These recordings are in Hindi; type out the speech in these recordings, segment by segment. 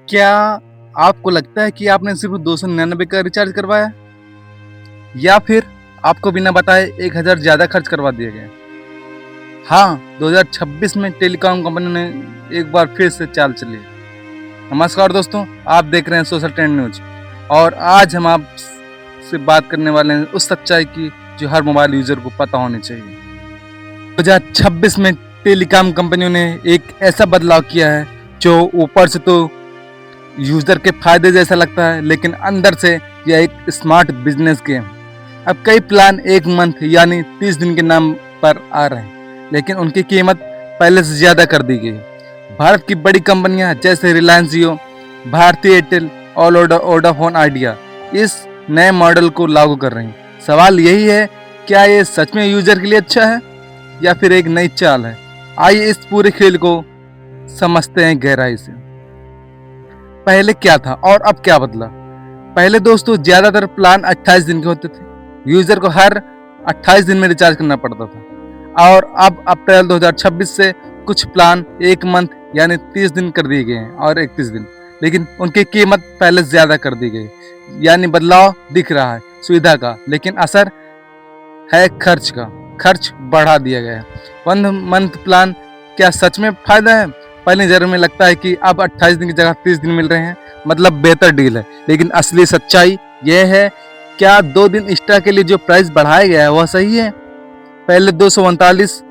क्या आपको लगता है कि आपने सिर्फ 299 का रिचार्ज करवाया या फिर आपको बिना बताए 1000 ज़्यादा खर्च करवा दिया गया? हाँ, 2026 में टेलीकॉम कंपनी ने एक बार फिर से चाल चली है। नमस्कार दोस्तों, आप देख रहे हैं सोशल ट्रेंड न्यूज और आज हम आपसे बात करने वाले हैं उस सच्चाई की जो हर मोबाइल यूजर को पता होनी चाहिए। 2026 में टेलीकॉम कंपनियों ने एक ऐसा बदलाव किया है जो ऊपर से तो यूजर के फायदे जैसा लगता है, लेकिन अंदर से यह एक स्मार्ट बिजनेस गेम। अब कई प्लान एक मंथ यानी 30 दिन के नाम पर आ रहे हैं, लेकिन उनकी कीमत पहले से ज्यादा कर दी गई। भारत की बड़ी कंपनियां जैसे रिलायंस जियो, भारती एयरटेल और वोडाफोन आइडिया इस नए मॉडल को लागू कर रही हैं। सवाल यही है, क्या ये सच में यूजर के लिए अच्छा है या फिर एक नई चाल है? आइए इस पूरे खेल को समझते हैं गहराई से। पहले क्या था और अब क्या बदला? पहले दोस्तों ज्यादातर प्लान 28 दिन के होते थे। यूजर को हर 28 दिन में रिचार्ज करना पड़ता था और अब अप्रैल 2026 से कुछ प्लान एक मंथ यानी 30 दिन कर दिए गए हैं और 31 दिन, लेकिन उनकी कीमत पहले से ज्यादा कर दी गई। यानी बदलाव दिख रहा है सुविधा का, लेकिन असर है खर्च का। खर्च बढ़ा दिया गया है। 1 मंथ प्लान क्या सच में फायदा है? पहली नजर में लगता है कि अब 28 दिन की जगह 30 दिन मिल रहे हैं, मतलब बेहतर डील है, लेकिन असली सच्चाई यह है, क्या 2 दिन एक्स्ट्रा के लिए जो प्राइस बढ़ाया गया है वह सही है? पहले 239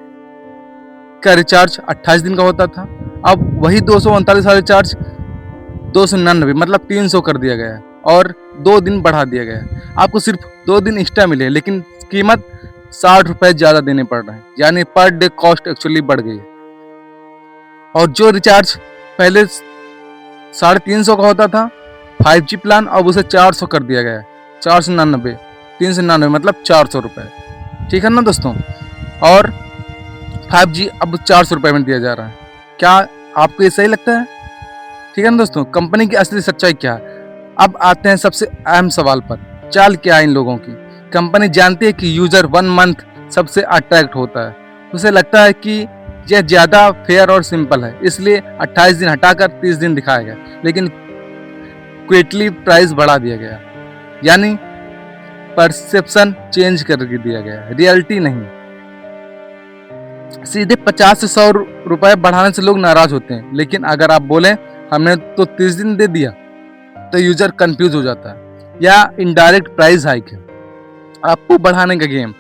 का रिचार्ज 28 दिन का होता था, अब वही 239 वाला रिचार्ज 299 मतलब 300 कर दिया गया है और 2 दिन बढ़ा दिया गया है। आपको सिर्फ 2 दिन एक्स्ट्रा मिले, लेकिन कीमत 60 रुपए ज्यादा देने पड़ रहे हैं, यानी पर डे कॉस्ट एक्चुअली बढ़ गई है। और जो रिचार्ज पहले 350 का होता था 5G प्लान, अब उसे 400 कर दिया गया है। 499 399 मतलब 400 रुपए, ठीक है ना दोस्तों? और 5G अब 400 रुपए में दिया जा रहा है। क्या आपको ये सही लगता है? ठीक है ना दोस्तों, कंपनी की असली सच्चाई क्या है? अब आते हैं सबसे अहम सवाल पर, चाल क्या है इन लोगों की? कंपनी जानती है कि यूजर 1 मंथ सबसे अट्रैक्ट होता है, उसे लगता है कि यह ज्यादा फेयर और सिंपल है, इसलिए 28 दिन हटाकर 30 दिन दिखाया गया, लेकिन क्विकली प्राइस बढ़ा दिया गया, यानी परसेप्शन चेंज कर दिया गया, रियलिटी नहीं। सीधे 50 से 100 रुपए बढ़ाने से लोग नाराज होते हैं, लेकिन अगर आप बोले हमने तो 30 दिन दे दिया तो यूजर कंफ्यूज हो जाता है। या इनडायरेक्ट प्राइस हाइक है, आपको बढ़ाने का गेम।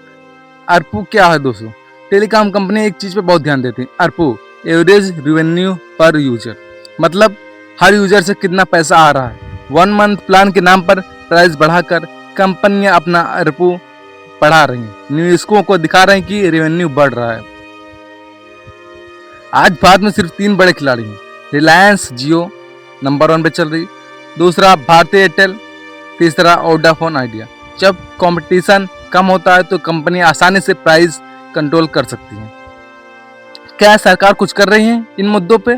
ARPU क्या है दोस्तों? टेलीकॉम कंपनी एक चीज पे बहुत ध्यान देती है, ARPU एवरेज रेवेन्यू पर यूजर, मतलब हर यूजर से कितना पैसा आ रहा है। 1 मंथ प्लान के नाम पर प्राइस बढ़ाकर कंपनियां अपना ARPU बढ़ा रही हैं, निवेशकों को दिखा रहे हैं कि रेवेन्यू बढ़ रहा है। आज भारत में सिर्फ 3 बड़े खिलाड़ी हैं। रिलायंस जियो नंबर 1 पे चल रही, दूसरा भारती एयरटेल, तीसरा वोडाफोन आइडिया। जब कंपटीशन कम होता है तो कंपनी आसानी से प्राइस कंट्रोल कर सकती है। क्या सरकार कुछ कर रही है इन मुद्दों पे?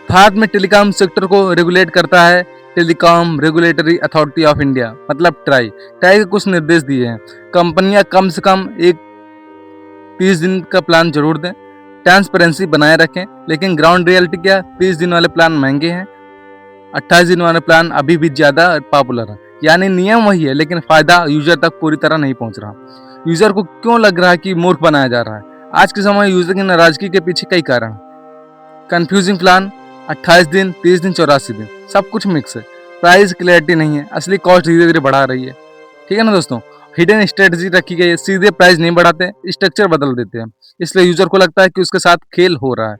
भारत में टेलीकॉम सेक्टर को रेगुलेट करता है telecom regulatory authority of India, मतलब ट्राई के कुछ निर्देश दिए हैं। कंपनियां कम से कम एक 30 दिन का प्लान जरूर दें, ट्रांसपेरेंसी बनाए रखें, लेकिन ग्राउंड रियलिटी क्या? 30 दिन वाले प्लान महंगे हैं, 28 दिन वाले प्लान अभी भी ज्यादा पॉपुलर है। यानी नियम वही है, लेकिन फायदा यूजर तक पूरी तरह नहीं पहुंच रहा। यूजर को क्यों लग रहा है कि मूर्ख बनाया जा रहा है? आज के समय यूजर की नाराजगी के पीछे कई कारण। कंफ्यूजिंग प्लान, 28 दिन, 30 दिन, 84 दिन, सब कुछ मिक्स है। प्राइस क्लैरिटी नहीं है, असली कॉस्ट धीरे धीरे बढ़ा रही है, ठीक है ना दोस्तों? हिडन स्ट्रेटजी रखी गई है, सीधे प्राइस नहीं बढ़ाते, स्ट्रक्चर बदल देते हैं, इसलिए यूजर को लगता है कि उसके साथ खेल हो रहा है।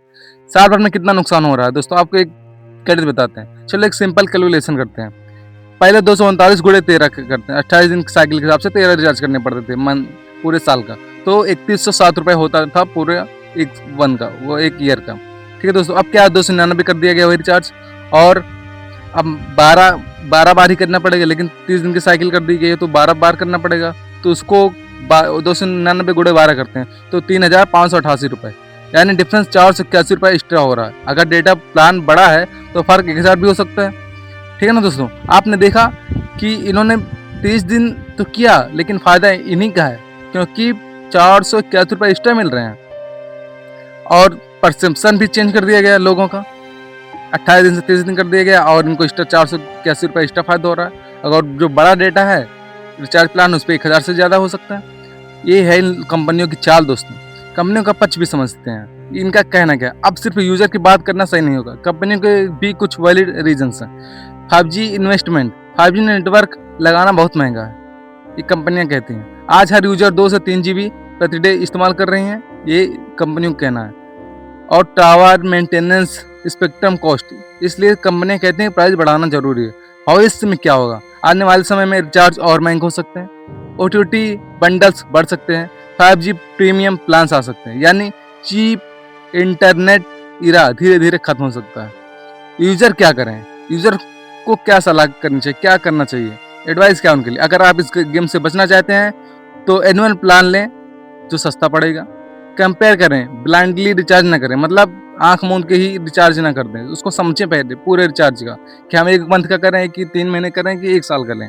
साल भर में कितना नुकसान हो रहा है दोस्तों, आपको एक क्रेडिट बताते हैं। चलो एक सिंपल कैलकुलेशन करते हैं। पहले 239 गुणे 13 करते हैं, 28 दिन साइकिल के हिसाब से 13 रिचार्ज करने पड़ते थे मन पूरे साल का, तो 3107 रुपए होता था पूरे एक वन का, वो एक ईयर का। ठीक है दोस्तों, अब क्या 299 कर दिया गया वही रिचार्ज, और अब 12 बार ही करना पड़ेगा, लेकिन 30 दिन की साइकिल कर दी गई है तो 12 बार करना पड़ेगा, तो उसको 299 गुणे 12 करते हैं तो 3588 रुपए, यानी डिफरेंस 481 रुपए एक्स्ट्रा हो रहा है। अगर डेटा प्लान बड़ा है तो फर्क 1000 भी हो सकता है, ठीक है ना दोस्तों? आपने देखा कि इन्होंने 30 दिन तो किया, लेकिन फायदा इन्हीं का है, क्योंकि 481 रुपए एक्स्ट्रा मिल रहे हैं और परसेप्शन भी चेंज कर दिया गया लोगों का। 28 दिन से 30 दिन कर दिया गया और इनको एक्स्ट्रा 481 रुपये एक्स्ट्रा फायदा हो रहा है। अगर जो बड़ा डेटा है रिचार्ज प्लान उस पर 1000 से ज़्यादा हो सकता है। ये है इन कंपनियों की चाल दोस्तों। कंपनियों का पक्ष भी समझते हैं, इनका कहना क्या है। अब सिर्फ यूजर की बात करना सही नहीं होगा, कंपनियों के भी कुछ वैलिड रीजंस हैं। 5G इन्वेस्टमेंट, 5G नेटवर्क लगाना बहुत महंगा है, ये कंपनियां कहती हैं। आज हर यूजर 2 से 3 GB प्रति डे इस्तेमाल कर रही हैं, ये कंपनियों का कहना है। और टावर मेंटेनेंस, स्पेक्ट्रम कॉस्ट, इसलिए कंपनियां कहती हैं प्राइस बढ़ाना जरूरी है। भविष्य में क्या होगा, आने वाले समय में रिचार्ज और महंगे हो सकते हैं, OTT बंडल्स बढ़ सकते हैं, 5G प्रीमियम प्लान्स आ सकते हैं, यानी चीप इंटरनेट इरा धीरे धीरे खत्म हो सकता है। यूजर क्या करें, यूजर को क्या सलाह करनी चाहिए, क्या करना चाहिए, एडवाइस क्या उनके लिए। अगर आप इस गेम से बचना चाहते हैं तो एनुअल प्लान लें जो सस्ता पड़ेगा। कंपेयर करें, ब्लाइंडली रिचार्ज ना करें, मतलब आंख मूंद के ही रिचार्ज ना कर दें। उसको समझें पहले पूरे रिचार्ज का, कि हम 1 मंथ का करें कि 3 महीने करें कि 1 साल का लें।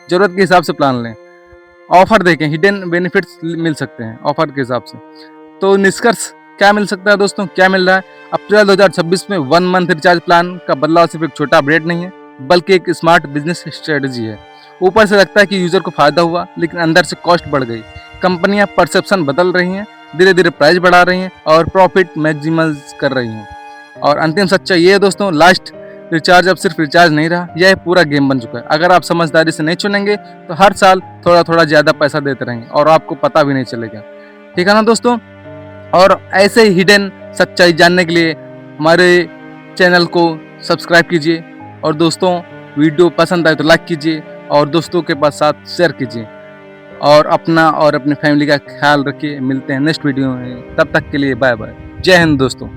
जरूरत के हिसाब से प्लान लें। ऑफर देखें, हिडन बेनिफिट्स मिल सकते हैं ऑफर के हिसाब से। तो निष्कर्ष क्या मिल सकता है दोस्तों, क्या मिल रहा है। अप्रैल 2026 में 1 मंथ रिचार्ज प्लान का बदलाव सिर्फ एक छोटा अपडेट नहीं है, बल्कि एक स्मार्ट बिजनेस स्ट्रेटजी है। ऊपर से लगता है कि यूजर को फायदा हुआ, लेकिन अंदर से कॉस्ट बढ़ गई। कंपनियां परसेप्शन बदल रही हैं, धीरे धीरे प्राइस बढ़ा रही हैं और प्रॉफिट मैक्सिमाइज कर रही हैं। और अंतिम सच्चाई ये है दोस्तों, लास्ट रिचार्ज अब सिर्फ रिचार्ज नहीं रहा, यह पूरा गेम बन चुका है। अगर आप समझदारी से नहीं चुनेंगे तो हर साल थोड़ा थोड़ा ज़्यादा पैसा देते रहेंगे और आपको पता भी नहीं चलेगा। ठीक है ना दोस्तों। और ऐसे ही हिडन सच्चाई जानने के लिए हमारे चैनल को सब्सक्राइब कीजिए, और दोस्तों वीडियो पसंद आए तो लाइक कीजिए और दोस्तों के पास साथ शेयर कीजिए। और अपना और अपनी फैमिली का ख्याल रखिए। मिलते हैं नेक्स्ट वीडियो में, तब तक के लिए बाय बाय। जय हिंद दोस्तों।